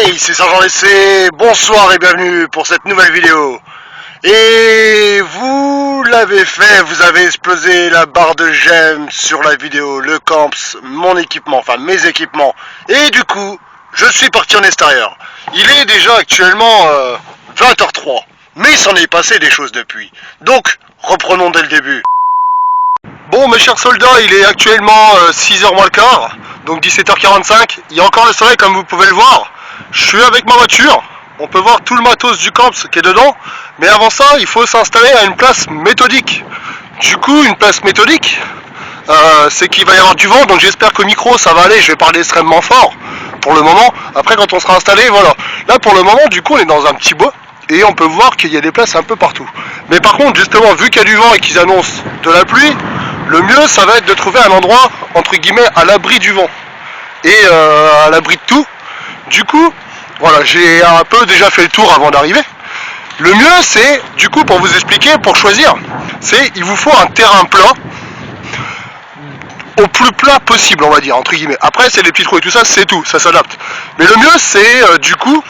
Hey, c'est Sergent Lessé, bonsoir et bienvenue pour cette nouvelle vidéo. Et vous l'avez fait, vous avez explosé la barre de j'aime sur la vidéo, le camps, mon équipement, enfin mes équipements. Et du coup, je suis parti en extérieur. Il est déjà actuellement 20h03, mais il s'en est passé des choses depuis. Donc, reprenons dès le début. Bon mes chers soldats, il est actuellement 6h moins le quart, donc 17h45. Il y a encore le soleil comme vous pouvez le voir. Je suis avec ma voiture, on peut voir tout le matos du camp qui est dedans. Mais avant ça, il faut s'installer à une place méthodique. Du coup, une place méthodique, c'est qu'il va y avoir du vent, donc j'espère qu'au micro ça va aller, je vais parler extrêmement fort pour le moment. Après quand on sera installé, voilà. Là pour le moment, du coup on est dans un petit bois. Et on peut voir qu'il y a des places un peu partout. Mais par contre, justement, vu qu'il y a du vent et qu'ils annoncent de la pluie, le mieux, ça va être de trouver un endroit, entre guillemets, à l'abri du vent. Et à l'abri de tout. Du coup, voilà, j'ai un peu déjà fait le tour avant d'arriver. Le mieux, c'est, du coup, pour vous expliquer, pour choisir, c'est, il vous faut un terrain plat, au plus plat possible, on va dire, entre guillemets. Après, c'est des petits trous et tout ça, c'est tout, ça s'adapte. Mais le mieux, c'est, du coup,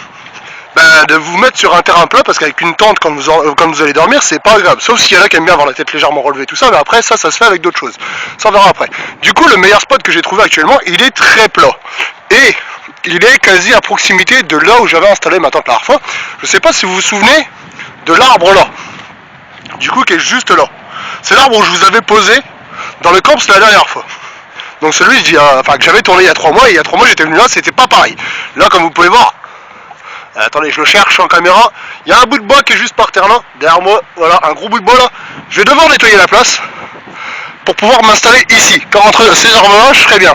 de vous mettre sur un terrain plat, parce qu'avec une tente quand vous allez dormir, c'est pas agréable, sauf s'il y en a qui aiment bien avoir la tête légèrement relevée, tout ça, mais après ça se fait avec d'autres choses, ça on verra après. Du coup, le meilleur spot que j'ai trouvé actuellement, il est très plat, et il est quasi à proximité de là où j'avais installé ma tente la dernière fois. Je sais pas si vous vous souvenez de l'arbre là, du coup qui est juste là, c'est l'arbre où je vous avais posé dans le camps la dernière fois. Donc celui que j'avais tourné il y a 3 mois, et il y a 3 mois j'étais venu là, c'était pas pareil. Là comme vous pouvez voir, attendez, je le cherche en caméra. Il y a un bout de bois qui est juste par terre là, derrière moi, voilà, un gros bout de bois là. Je vais devoir nettoyer la place pour pouvoir m'installer ici. Quand entre ces arbres-là, je serai bien.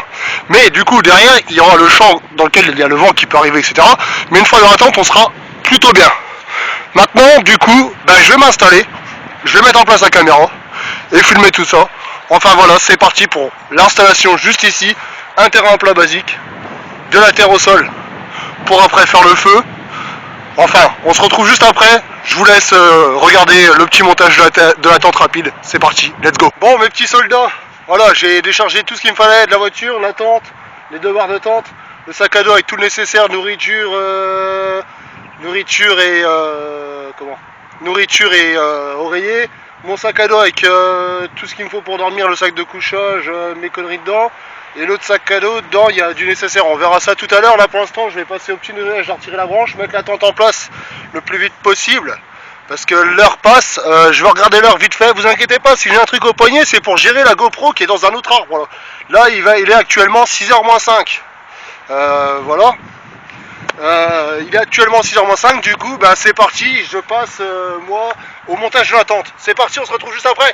Mais du coup, derrière, il y aura le champ dans lequel il y a le vent qui peut arriver, etc. Mais une fois dans la tente, on sera plutôt bien. Maintenant, du coup, je vais m'installer, je vais mettre en place la caméra et filmer tout ça. Enfin voilà, c'est parti pour l'installation juste ici. Un terrain plat basique, de la terre au sol pour après faire le feu. Enfin, on se retrouve juste après. Je vous laisse regarder le petit montage de la tente rapide. C'est parti, let's go. Bon, mes petits soldats, voilà, j'ai déchargé tout ce qu'il me fallait de la voiture, la tente, les 2 barres de tente, le sac à dos avec tout le nécessaire, nourriture et oreiller. Mon sac à dos avec tout ce qu'il me faut pour dormir, le sac de couchage, mes conneries dedans. Et l'autre sac à dos, dedans, il y a du nécessaire. On verra ça tout à l'heure. Là, pour l'instant, je vais passer au petit nettoyage, je vais retirer la branche, mettre la tente en place le plus vite possible. Parce que l'heure passe. Je vais regarder l'heure vite fait. Vous inquiétez pas, si j'ai un truc au poignet, c'est pour gérer la GoPro qui est dans un autre arbre. Là, il est actuellement 6h moins 5. Voilà. Il est actuellement 6h moins 5. Du coup, c'est parti. Je passe, moi, au montage de la tente. C'est parti, on se retrouve juste après.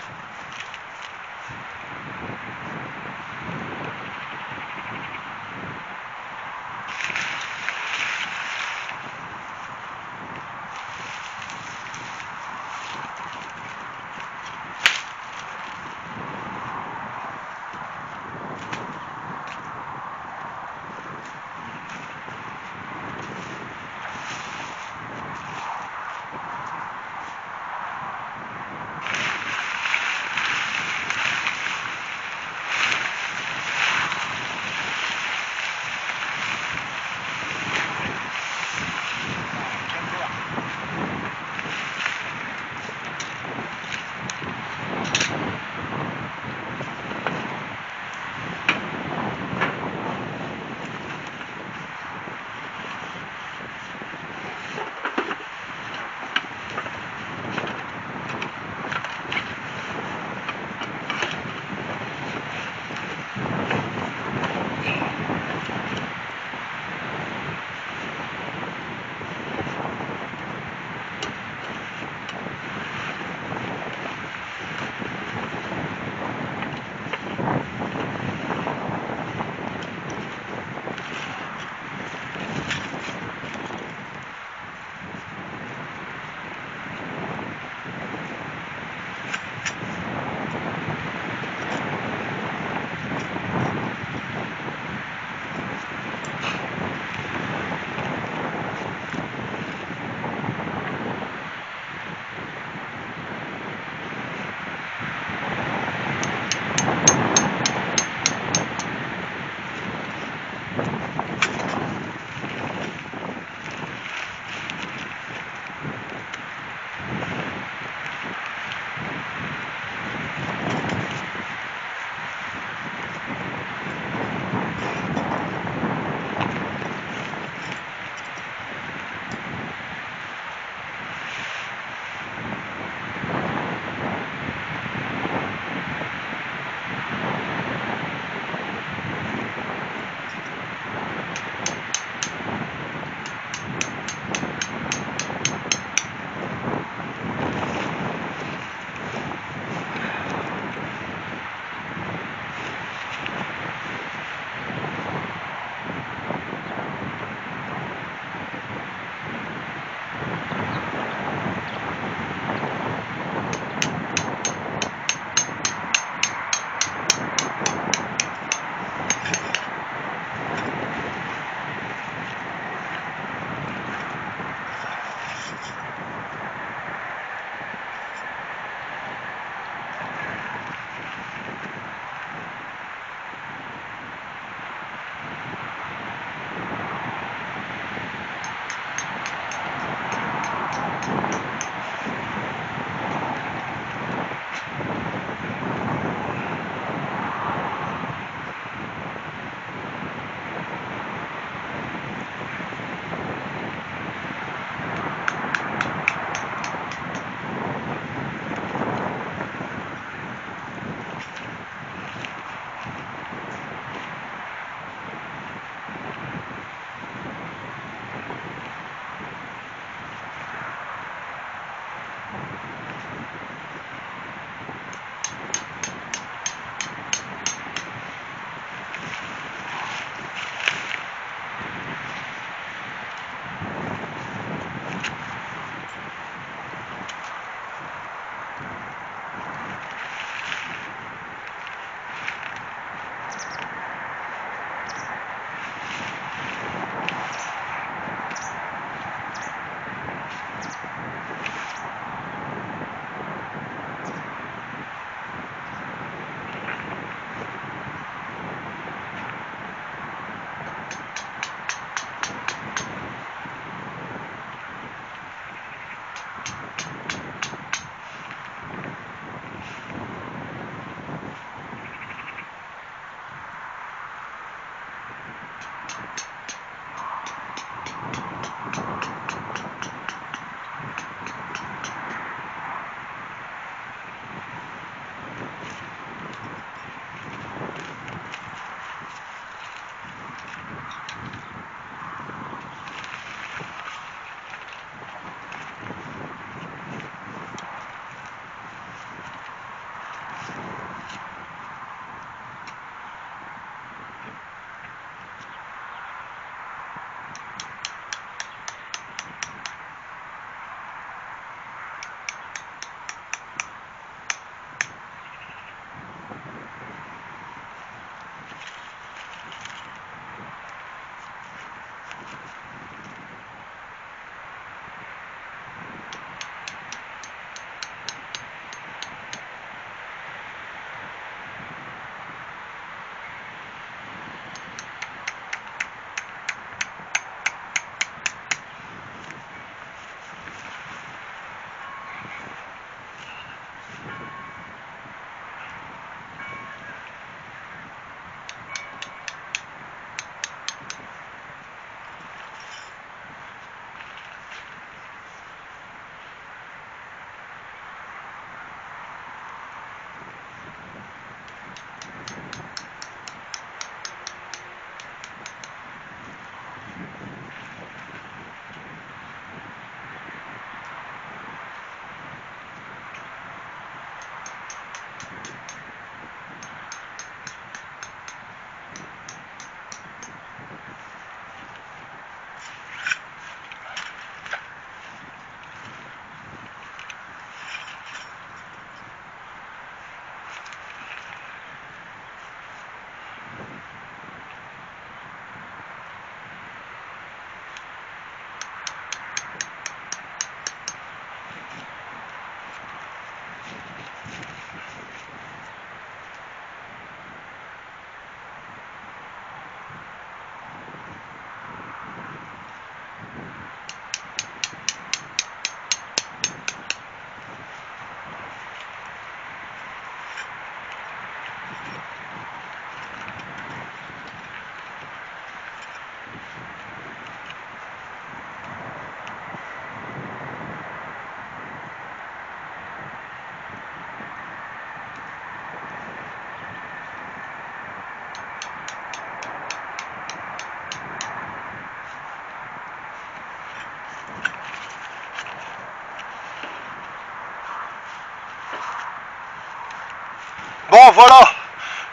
Bon voilà,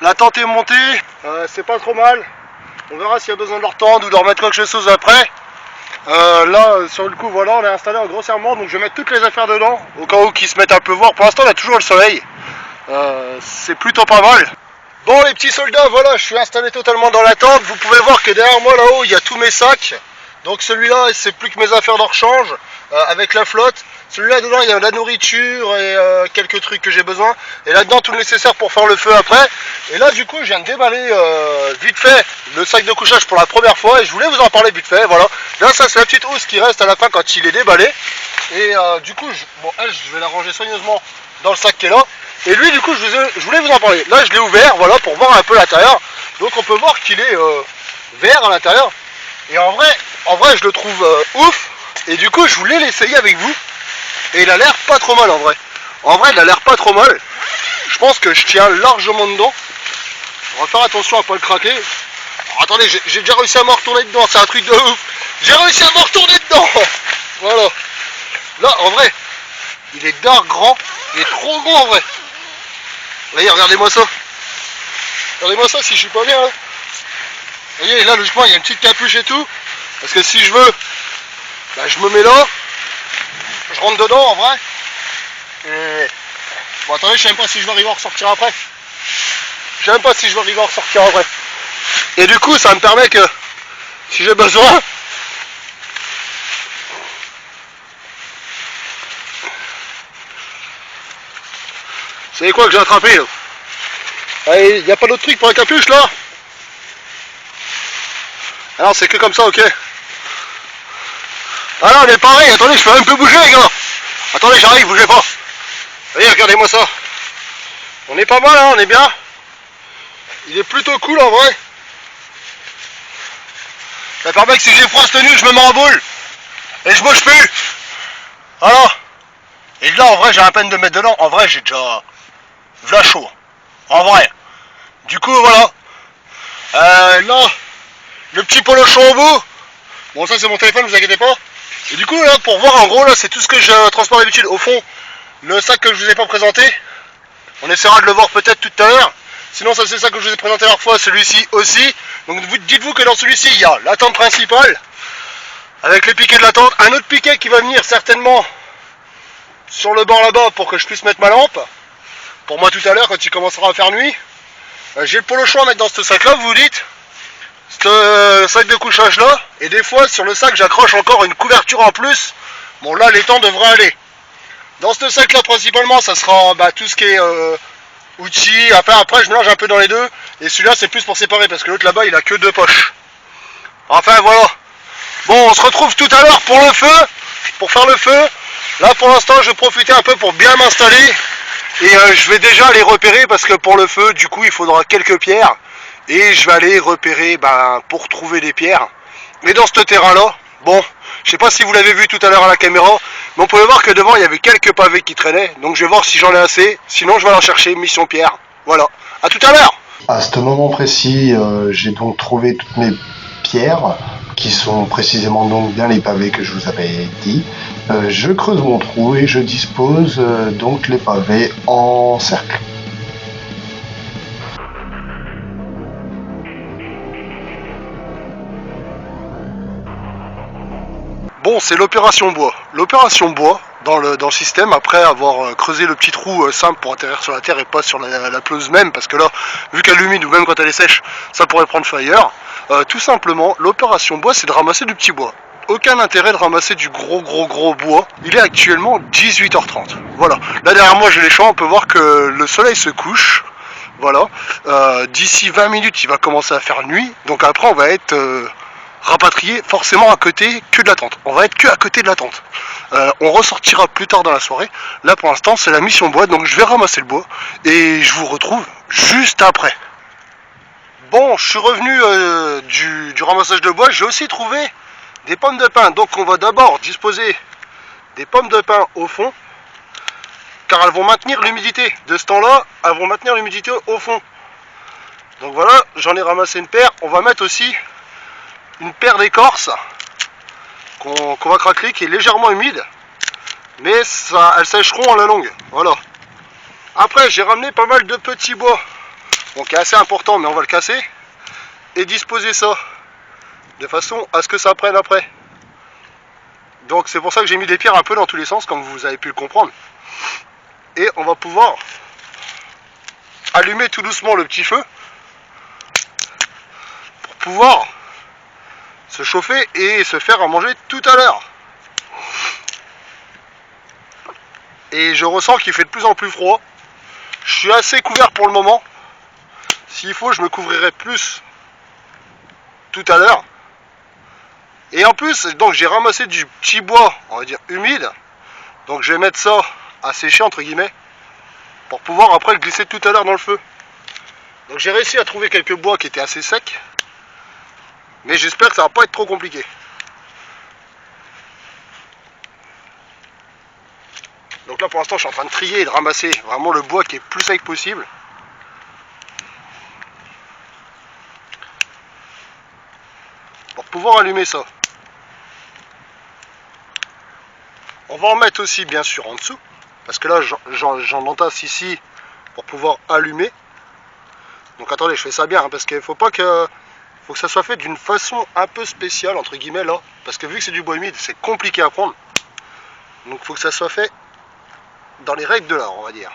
la tente est montée, c'est pas trop mal. On verra s'il y a besoin de leur tendre ou de remettre quelque chose après. Là sur le coup voilà, on est installé en grossièrement, donc je vais mettre toutes les affaires dedans au cas où qu'ils se mettent un peu voir. Pour l'instant on a toujours le soleil, c'est plutôt pas mal. Bon les petits soldats, voilà, je suis installé totalement dans la tente. Vous pouvez voir que derrière moi là-haut il y a tous mes sacs. Donc celui-là c'est plus que mes affaires de rechange avec la flotte. Celui-là dedans il y a de la nourriture et quelques trucs que j'ai besoin. Et là-dedans tout le nécessaire pour faire le feu après. Et là du coup je viens de déballer vite fait le sac de couchage pour la première fois. Et je voulais vous en parler vite fait, voilà. Là ça c'est la petite housse qui reste à la fin quand il est déballé. Et du coup, elle je vais la ranger soigneusement dans le sac qui est là. Et lui du coup je voulais vous en parler. Là je l'ai ouvert, voilà, pour voir un peu l'intérieur. Donc on peut voir qu'il est vert à l'intérieur. Et en vrai je le trouve ouf. Et du coup je voulais l'essayer avec vous. Et il a l'air pas trop mal en vrai. En vrai il a l'air pas trop mal. Je pense que je tiens largement dedans. On va faire attention à pas le craquer. Alors, attendez, j'ai déjà réussi à me retourner dedans, c'est un truc de ouf. J'ai réussi à me retourner dedans. Voilà. Là en vrai, il est d'art grand. Il est trop gros en vrai. Voyez, regardez-moi ça. Regardez-moi ça si je suis pas bien. Hein. Vous voyez, là logiquement il y a une petite capuche et tout. Parce que si je veux, bah, je me mets là. Je rentre dedans en vrai. Et... Bon attendez, je sais même pas si je vais arriver à ressortir après. Je sais même pas si je vais arriver à ressortir après. Et du coup ça me permet que si j'ai besoin. Vous savez quoi que j'ai attrapé là? Allez, il n'y a pas d'autre truc pour la capuche là? Alors c'est que comme ça, ok. Ah là on est pareil, attendez, je peux même plus bouger les gars. Attendez, j'arrive, bougez pas. Voyez, regardez-moi ça. On est pas mal hein, on est bien. Il est plutôt cool en vrai. Ça permet que si j'ai froid cette nuit, je me mets en boule. Et je bouge plus. Voilà. Et là en vrai j'ai à peine de mettre dedans. En vrai j'ai déjà v'là chaud. En vrai. Du coup voilà. Là, le petit polochon au bout. Bon ça c'est mon téléphone, vous inquiétez pas. Et du coup là pour voir en gros là c'est tout ce que je transporte d'habitude. Au fond, le sac que je vous ai pas présenté. On essaiera de le voir peut-être tout à l'heure. Sinon ça c'est ça que je vous ai présenté la dernière fois, celui-ci aussi. Donc dites-vous que dans celui-ci il y a la tente principale. Avec les piquets de la tente. Un autre piquet qui va venir certainement sur le bord là-bas pour que je puisse mettre ma lampe. Pour moi tout à l'heure quand il commencera à faire nuit. J'ai le polochon à mettre dans ce sac là, vous vous dites. Ce sac de couchage là. Et des fois sur le sac j'accroche encore une couverture en plus. Bon là les temps devraient aller. Dans ce sac là principalement ça sera tout ce qui est outils. Après je mélange un peu dans les deux. Et celui-là c'est plus pour séparer parce que l'autre là-bas il a que 2 poches. Enfin voilà. Bon on se retrouve tout à l'heure pour le feu. Pour faire le feu. Là pour l'instant je vais profiter un peu pour bien m'installer. Et je vais déjà aller repérer parce que pour le feu du coup il faudra quelques pierres. Et je vais aller repérer pour trouver des pierres. Mais dans ce terrain là, bon, je sais pas si vous l'avez vu tout à l'heure à la caméra, mais on pouvait voir que devant il y avait quelques pavés qui traînaient. Donc je vais voir si j'en ai assez, sinon je vais aller en chercher, mission pierre. Voilà, à tout à l'heure. À ce moment précis, j'ai donc trouvé toutes mes pierres, qui sont précisément donc dans les pavés que je vous avais dit. Je creuse mon trou et je dispose donc les pavés en cercle. Bon, c'est l'opération bois. L'opération bois, dans le système, après avoir creusé le petit trou simple pour atterrir sur la terre et pas sur la pelouse même, parce que là, vu qu'elle est humide ou même quand elle est sèche, ça pourrait prendre feu ailleurs. Tout simplement, l'opération bois, c'est de ramasser du petit bois. Aucun intérêt de ramasser du gros bois. Il est actuellement 18h30. Voilà. Là derrière moi, j'ai les champs, on peut voir que le soleil se couche. Voilà. D'ici 20 minutes, il va commencer à faire nuit. Donc après, on va être... rapatrié forcément à côté que de la tente. On va être que à côté de la tente. On ressortira plus tard dans la soirée. Là pour l'instant c'est la mission bois, donc je vais ramasser le bois et je vous retrouve juste après. Bon, je suis revenu du ramassage de bois. J'ai aussi trouvé des pommes de pin. Donc on va d'abord disposer des pommes de pin au fond, car elles vont maintenir l'humidité. De ce temps-là, elles vont maintenir l'humidité au fond. Donc voilà, j'en ai ramassé une paire. On va mettre aussi une paire d'écorces qu'on va craquer, qui est légèrement humide, mais elles sècheront à la longue. Voilà. Après, j'ai ramené pas mal de petits bois, bon, qui est assez important, mais on va le casser, et disposer ça, de façon à ce que ça prenne après. Donc c'est pour ça que j'ai mis des pierres un peu dans tous les sens, comme vous avez pu le comprendre. Et on va pouvoir allumer tout doucement le petit feu, pour pouvoir se chauffer et se faire à manger tout à l'heure. Et je ressens qu'il fait de plus en plus froid. Je suis assez couvert pour le moment. S'il faut, je me couvrirai plus tout à l'heure. Et en plus, donc j'ai ramassé du petit bois, on va dire humide. Donc je vais mettre ça à sécher entre guillemets, pour pouvoir après le glisser tout à l'heure dans le feu. Donc j'ai réussi à trouver quelques bois qui étaient assez secs. Mais j'espère que ça va pas être trop compliqué. Donc là pour l'instant je suis en train de trier et de ramasser vraiment le bois qui est plus sec possible. Pour pouvoir allumer ça. On va en mettre aussi bien sûr en dessous. Parce que là j'en entasse ici pour pouvoir allumer. Donc attendez, je fais ça bien, hein, parce qu'il faut pas que... faut que ça soit fait d'une façon un peu spéciale entre guillemets là. Parce que vu que c'est du bois humide, c'est compliqué à prendre. Donc il faut que ça soit fait dans les règles de l'art, on va dire.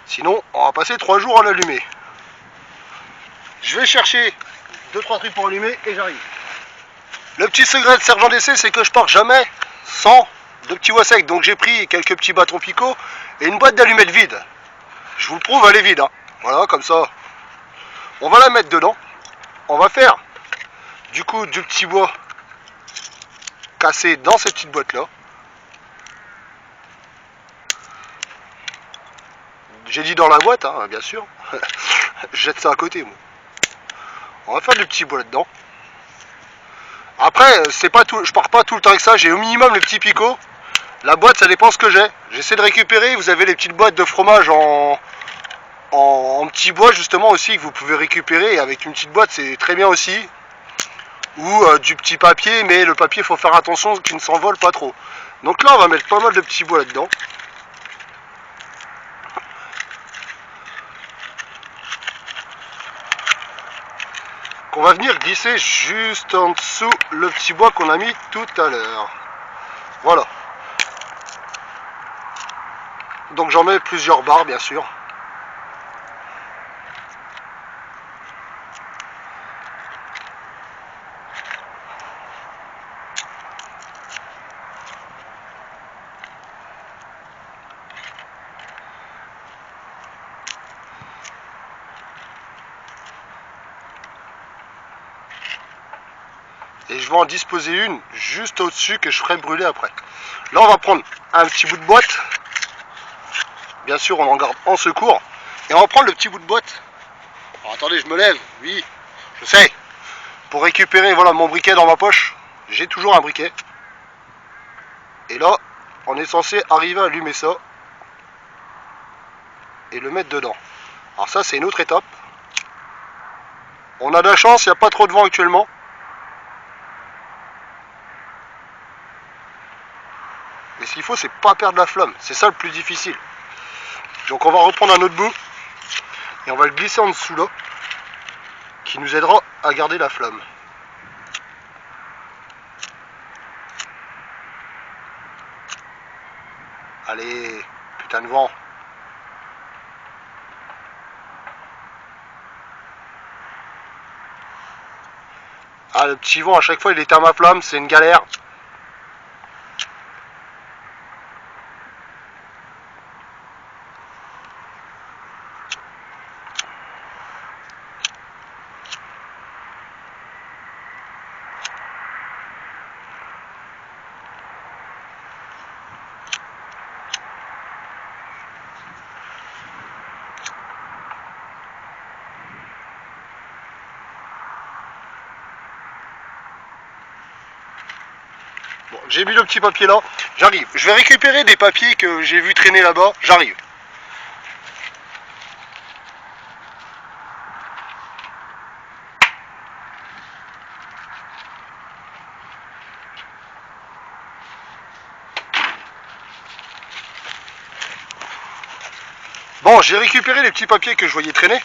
Sinon, on va passer 3 jours à l'allumer. Je vais chercher 2-3 trucs pour allumer et j'arrive. Le petit secret de sergent d'essai, c'est que je pars jamais sans de petits bois secs. Donc j'ai pris quelques petits bâtons picots et une boîte d'allumettes vide. Je vous le prouve, elle est vide. Hein. Voilà, comme ça. On va la mettre dedans. On va faire du coup du petit bois cassé dans cette petite boîte là. J'ai dit dans la boîte, hein, bien sûr. Je jette ça à côté, moi. On va faire du petit bois là-dedans. Après, c'est pas tout, je pars pas tout le temps avec ça. J'ai au minimum le petit picot. La boîte, ça dépend ce que j'ai. J'essaie de récupérer. Vous avez les petites boîtes de fromage en petit bois justement aussi que vous pouvez récupérer. Et avec une petite boîte, c'est très bien aussi. Ou du petit papier, mais le papier, il faut faire attention qu'il ne s'envole pas trop. Donc là, on va mettre pas mal de petits bois là-dedans. Qu'on va venir glisser juste en dessous le petit bois qu'on a mis tout à l'heure. Voilà. Donc j'en mets plusieurs barres bien sûr. Et je vais en disposer une juste au-dessus que je ferai brûler après. Là on va prendre un petit bout de boîte. Bien sûr on en garde en secours. Et on va prendre le petit bout de boîte. Alors, attendez, je me lève, oui, je sais. Pour récupérer voilà, mon briquet dans ma poche. J'ai toujours un briquet. Et là, on est censé arriver à allumer ça. Et le mettre dedans. Alors ça c'est une autre étape. On a de la chance, il n'y a pas trop de vent actuellement. Mais ce qu'il faut, c'est pas perdre la flamme. C'est ça le plus difficile. Donc on va reprendre un autre bout. Et on va le glisser en dessous là. Qui nous aidera à garder la flamme. Allez, putain de vent. Ah, le petit vent, à chaque fois, il éteint ma flamme. C'est une galère. Bon, j'ai mis le petit papier là, j'arrive. Je vais récupérer des papiers que j'ai vu traîner là-bas, j'arrive. Bon, j'ai récupéré les petits papiers que je voyais traîner.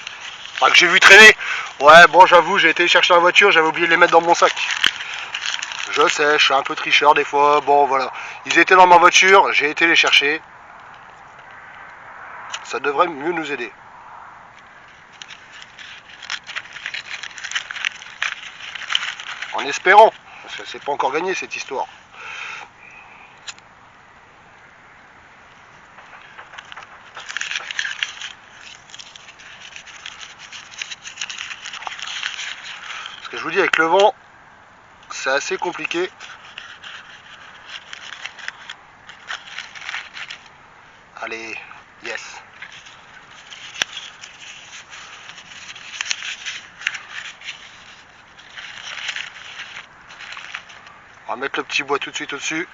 Enfin, que j'ai vu traîner. Ouais, bon, j'avoue, j'ai été les chercher dans la voiture, j'avais oublié de les mettre dans mon sac. Je sais, je suis un peu tricheur des fois. Bon, voilà. Ils étaient dans ma voiture, j'ai été les chercher. Ça devrait mieux nous aider. En espérant. Parce que c'est pas encore gagné cette histoire. Parce que je vous dis, avec le vent, c'est assez compliqué. Allez, yes. On va mettre le petit bois tout de suite au-dessus.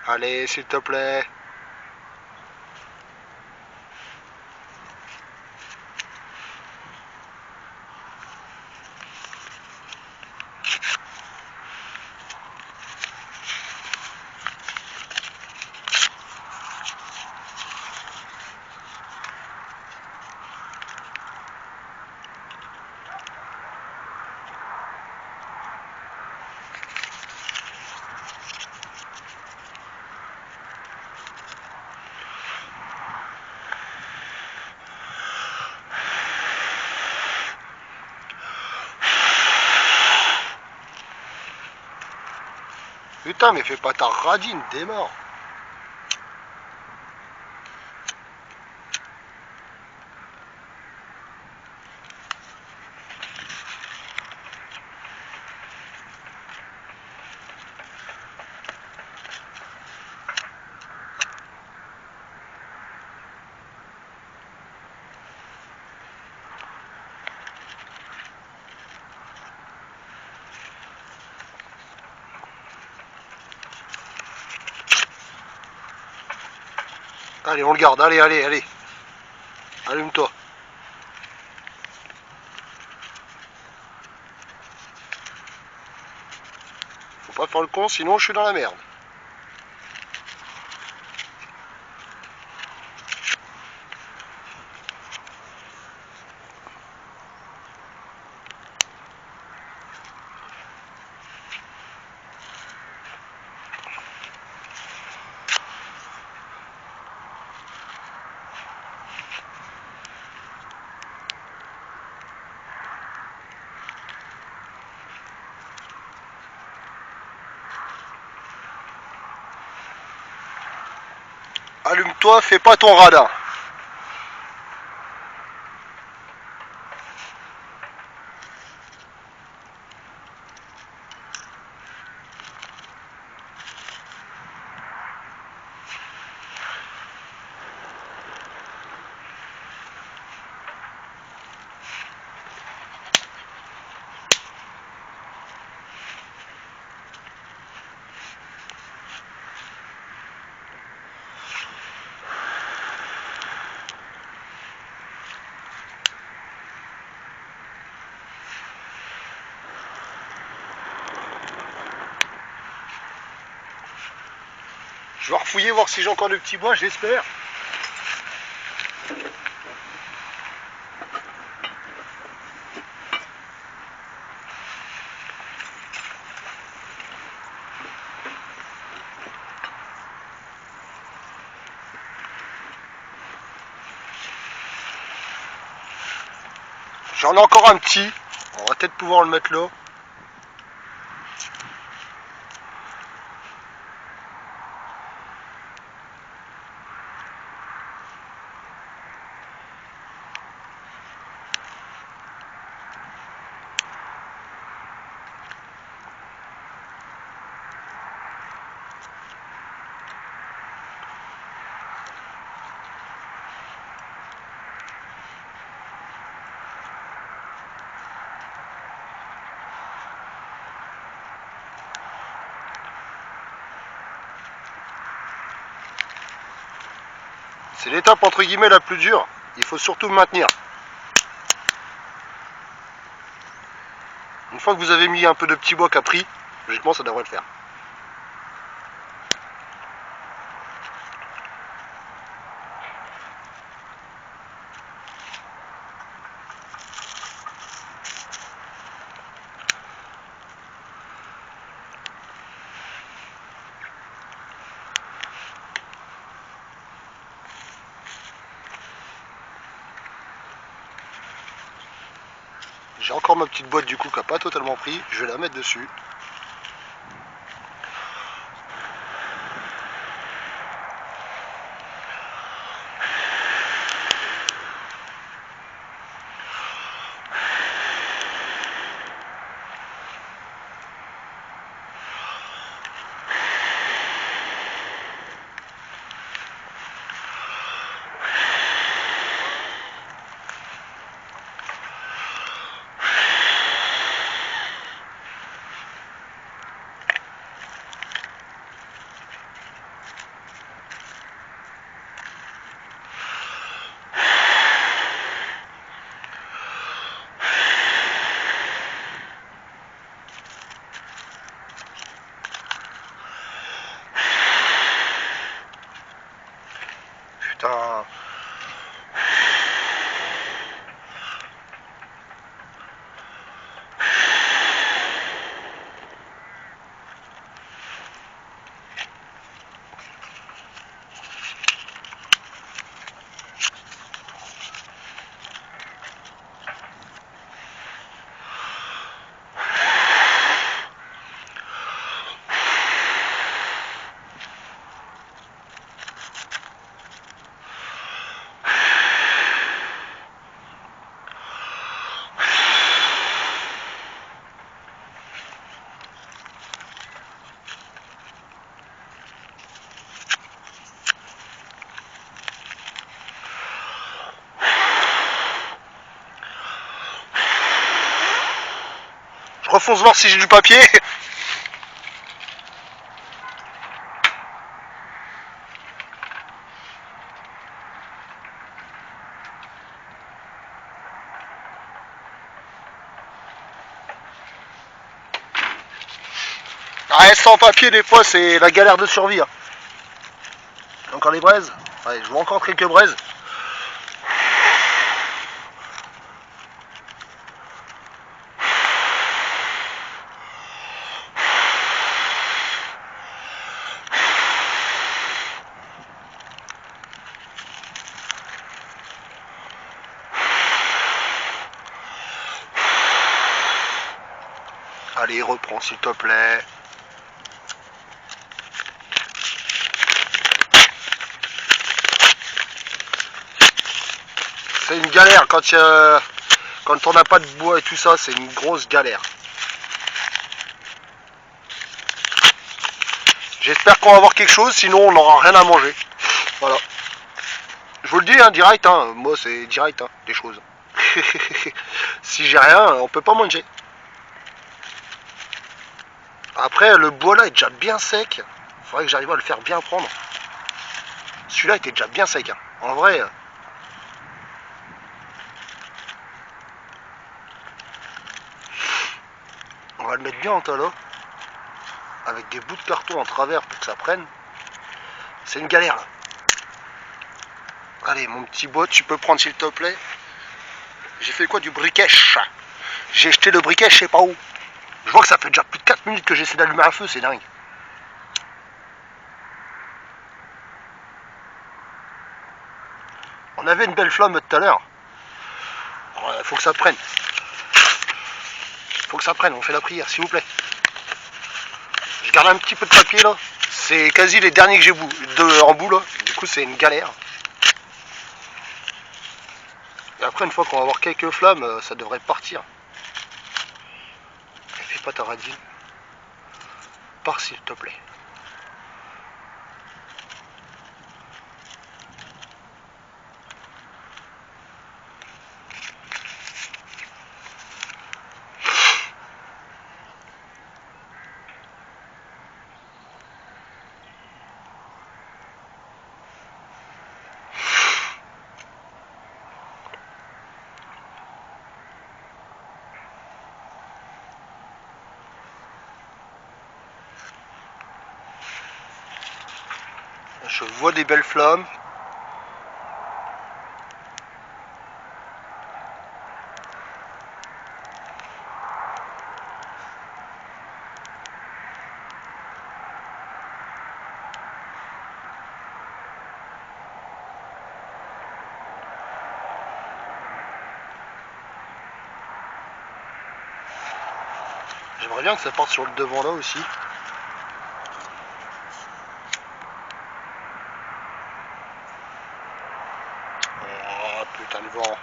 Allez, s'il te plaît. Putain, mais fais pas ta radine, démarre. Allez, on le garde, allez, allez, allez. Allume-toi. Faut pas faire le con, sinon je suis dans la merde. Allume-toi, fais pas ton radin. Je vais refouiller, voir si j'ai encore du petit bois, j'espère. J'en ai encore un petit. On va peut-être pouvoir le mettre là. C'est l'étape entre guillemets la plus dure. Il faut surtout le maintenir. Une fois que vous avez mis un peu de petit bois capri, logiquement ça devrait le faire. J'ai encore ma petite boîte du coup qui n'a pas totalement pris, je vais la mettre dessus. Putain. Je refonce voir si j'ai du papier. Ouais, sans papier des fois c'est la galère de survie. Hein. Encore les braises. Ouais, je vois encore quelques braises. Allez, reprends s'il te plaît. C'est une galère quand on n'a pas de bois et tout ça, c'est une grosse galère. J'espère qu'on va avoir quelque chose, sinon on n'aura rien à manger. Voilà. Je vous le dis, hein, direct, hein, moi c'est direct, hein, des choses. Si j'ai rien, on peut pas manger. Après, le bois là est déjà bien sec. Il faudrait que j'arrive à le faire bien prendre. Celui-là était déjà bien sec. Hein. En vrai. On va le mettre bien en tas là. Avec des bouts de carton en travers pour que ça prenne. C'est une galère là. Allez, mon petit bois, tu peux prendre s'il te plaît. J'ai fait quoi? Du briquet. J'ai jeté le briquet, je sais pas où. Je vois que ça fait déjà plus de 4 minutes que j'essaie d'allumer un feu, c'est dingue. On avait une belle flamme tout à l'heure. Faut que ça prenne. Faut que ça prenne, on fait la prière, s'il vous plaît. Je garde un petit peu de papier là. C'est quasi les derniers que j'ai en bout là. Du coup c'est une galère. Et après une fois qu'on va avoir quelques flammes, ça devrait partir. Fais pas ta radine. Pars s'il te plaît. Je vois des belles flammes. J'aimerais bien que ça parte sur le devant là aussi. Oh putain de vent.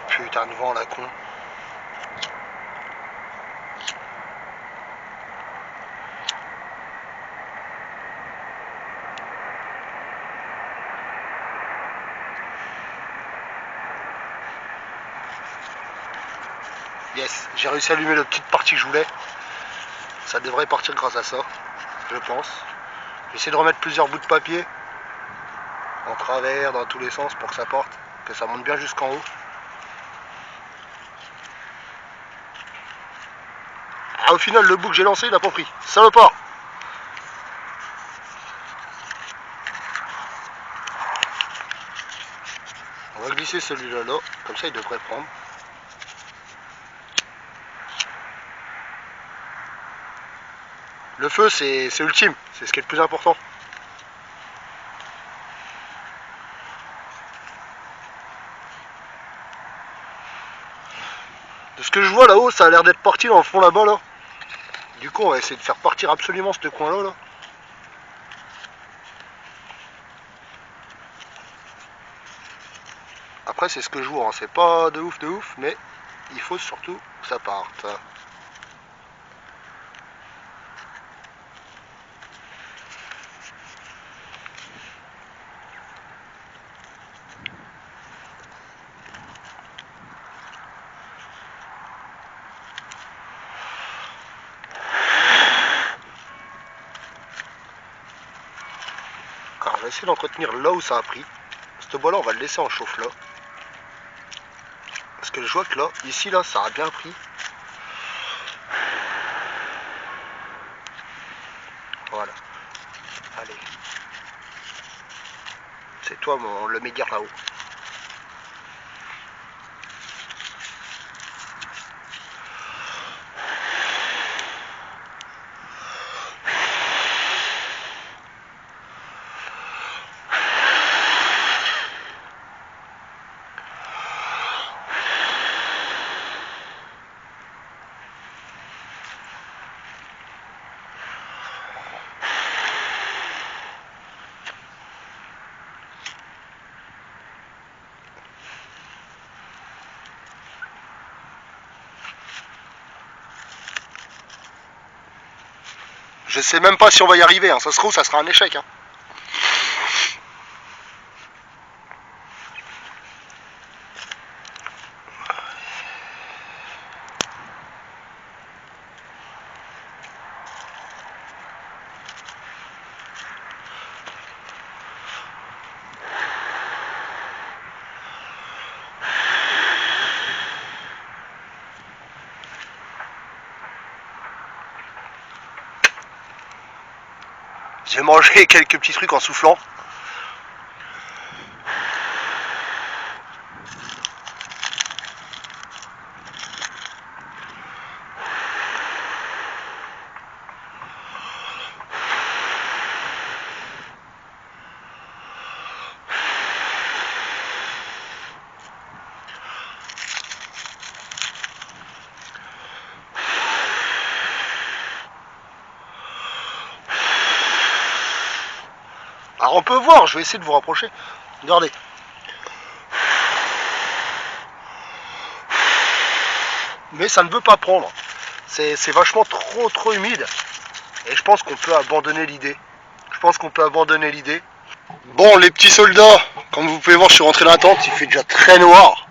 Putain de vent la con. Yes, j'ai réussi à allumer la petite partie que je voulais. Ça devrait partir grâce à ça, je pense. J'essaie de remettre plusieurs bouts de papier en travers, dans tous les sens pour que ça porte, que ça monte bien jusqu'en haut. Ah, au final, le bout que j'ai lancé, il n'a pas pris. Salopard! On va glisser celui-là là, comme ça il devrait prendre. Le feu c'est ultime, c'est ce qui est le plus important. De ce que je vois là-haut, ça a l'air d'être parti dans le fond là-bas là. Du coup on va essayer de faire partir absolument ce coin là. Après c'est ce que je vois, hein. C'est pas de ouf, mais il faut surtout que ça parte. Alors je vais essayer d'entretenir là où ça a pris. Ce bois là on va le laisser en chauffe là. Parce que je vois que là, ici là, ça a bien pris. Voilà. Allez. C'est toi le médiar là-haut. Je sais même pas si on va y arriver, hein. Ça se trouve, ça sera un échec. Hein. J'ai mangé quelques petits trucs en soufflant. Alors on peut voir, je vais essayer de vous rapprocher. Regardez. Mais ça ne veut pas prendre. C'est vachement trop humide. Et je pense qu'on peut abandonner l'idée. Bon les petits soldats, comme vous pouvez voir je suis rentré dans la tente, il fait déjà très noir.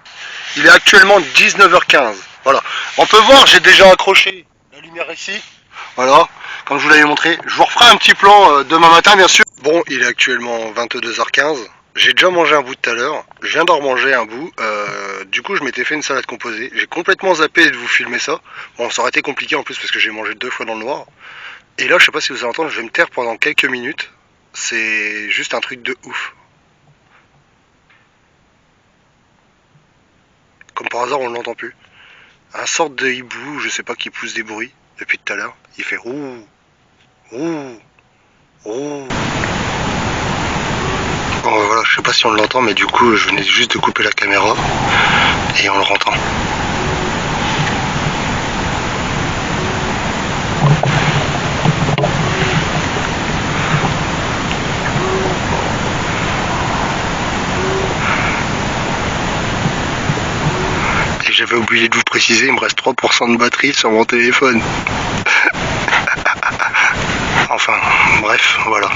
Il est actuellement 19h15. Voilà. On peut voir, j'ai déjà accroché la lumière ici. Voilà, comme je vous l'avais montré. Je vous referai un petit plan demain matin bien sûr. Bon, il est actuellement 22h15. J'ai déjà mangé un bout tout à l'heure, je viens d'en remanger un bout, du coup je m'étais fait une salade composée, j'ai complètement zappé de vous filmer ça, bon ça aurait été compliqué en plus parce que j'ai mangé 2 fois dans le noir, et là je sais pas si vous allez entendre, je vais me taire pendant quelques minutes, c'est juste un truc de ouf. Comme par hasard on l'entend plus. Un sorte de hibou, je sais pas, qui pousse des bruits depuis tout à l'heure, il fait roux, roux, roux. Bon voilà, je sais pas si on l'entend mais du coup je venais juste de couper la caméra et on le entend. Et j'avais oublié de vous préciser, il me reste 3% de batterie sur mon téléphone. Enfin, bref, voilà.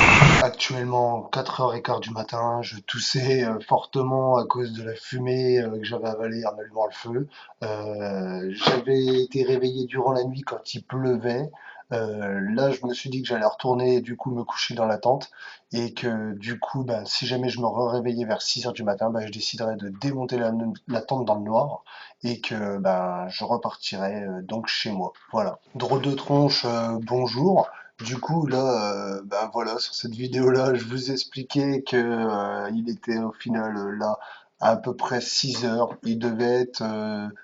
Actuellement, 4h15 du matin, je toussais fortement à cause de la fumée que j'avais avalée en allumant le feu. J'avais été réveillé durant la nuit quand il pleuvait. Là, je me suis dit que j'allais retourner du coup me coucher dans la tente et que du coup, ben, si jamais je me réveillais vers 6h du matin, ben, je déciderais de démonter la tente dans le noir et que ben, je repartirais donc chez moi. Voilà. Drôle de tronche, bonjour. Du coup, là, ben voilà, sur cette vidéo-là, je vous expliquais que il était au final là à peu près 6 heures. Il devait être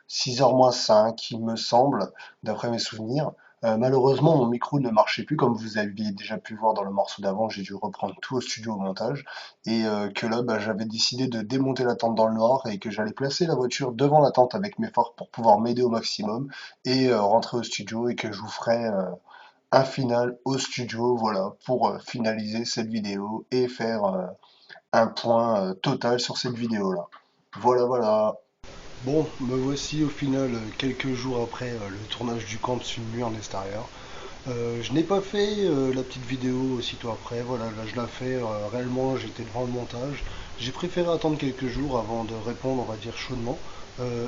6 heures moins 5, il me semble, d'après mes souvenirs. Malheureusement, mon micro ne marchait plus, comme vous aviez déjà pu voir dans le morceau d'avant. J'ai dû reprendre tout au studio au montage. Et que là, ben, j'avais décidé de démonter la tente dans le noir et que j'allais placer la voiture devant la tente avec mes phares pour pouvoir m'aider au maximum et rentrer au studio et que je vous ferai un final au studio, voilà, pour finaliser cette vidéo et faire un point total sur cette vidéo-là. Voilà, voilà. Bon, me voici au final quelques jours après le tournage du camp une nuit en extérieur. Je n'ai pas fait la petite vidéo aussitôt après, voilà, là je la fais réellement, j'étais devant le montage. J'ai préféré attendre quelques jours avant de répondre, on va dire chaudement. Euh,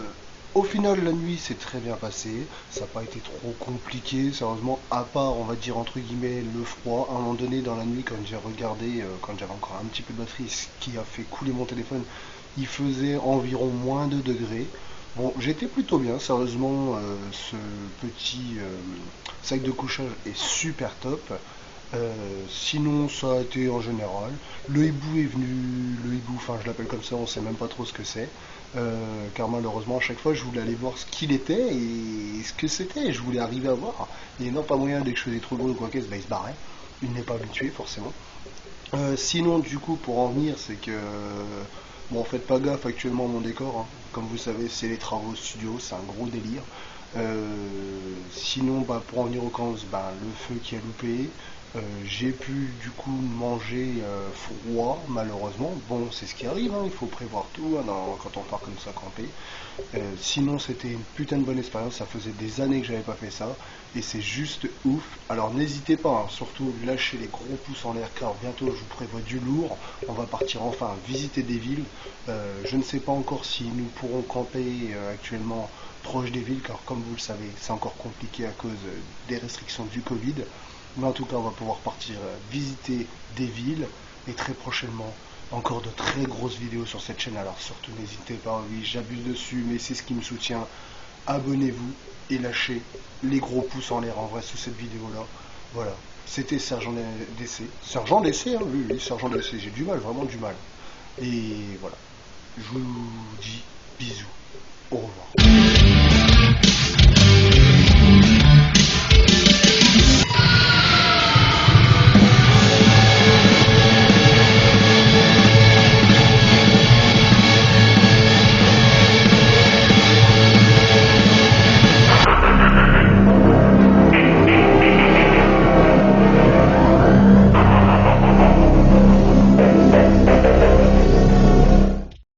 Au final, la nuit s'est très bien passée, ça n'a pas été trop compliqué, sérieusement, à part, on va dire entre guillemets, le froid. À un moment donné, dans la nuit, quand j'ai regardé, quand j'avais encore un petit peu de batterie, ce qui a fait couler mon téléphone, il faisait environ moins de degrés. Bon, j'étais plutôt bien, sérieusement, ce petit sac de couchage est super top. Sinon, ça a été en général. Le hibou est venu, le hibou, enfin je l'appelle comme ça, on sait même pas trop ce que c'est. Car malheureusement, à chaque fois, je voulais aller voir ce qu'il était et ce que c'était. Je voulais arriver à voir. Et non, pas moyen, dès que je faisais trop gros ou quoi qu'est-ce, bah, il se barrait. Il n'est pas habitué, forcément. Sinon, du coup, pour en venir, c'est que. Bon, faites pas gaffe actuellement à mon décor, hein. Comme vous savez, c'est les travaux studio, c'est un gros délire. Sinon, bah, pour en venir aux causes, bah, le feu qui a loupé. J'ai pu du coup manger froid, malheureusement. Bon, c'est ce qui arrive, hein, il faut prévoir tout hein, quand on part comme ça camper. Sinon, c'était une putain de bonne expérience. Ça faisait des années que j'avais pas fait ça. Et c'est juste ouf. Alors n'hésitez pas, hein, surtout lâchez les gros pouces en l'air car bientôt je vous prévois du lourd. On va partir enfin visiter des villes. Je ne sais pas encore si nous pourrons camper actuellement proche des villes car comme vous le savez c'est encore compliqué à cause des restrictions du Covid. Mais en tout cas on va pouvoir partir visiter des villes et très prochainement encore de très grosses vidéos sur cette chaîne. Alors surtout n'hésitez pas, oui j'abuse dessus mais c'est ce qui me soutient. Abonnez-vous et lâchez les gros pouces en l'air en vrai sous cette vidéo là. Voilà, c'était Sergent DC. Sergent DC, hein, oui, oui, Sergent DC, j'ai du mal, vraiment du mal. Et voilà, je vous dis bisous, au revoir.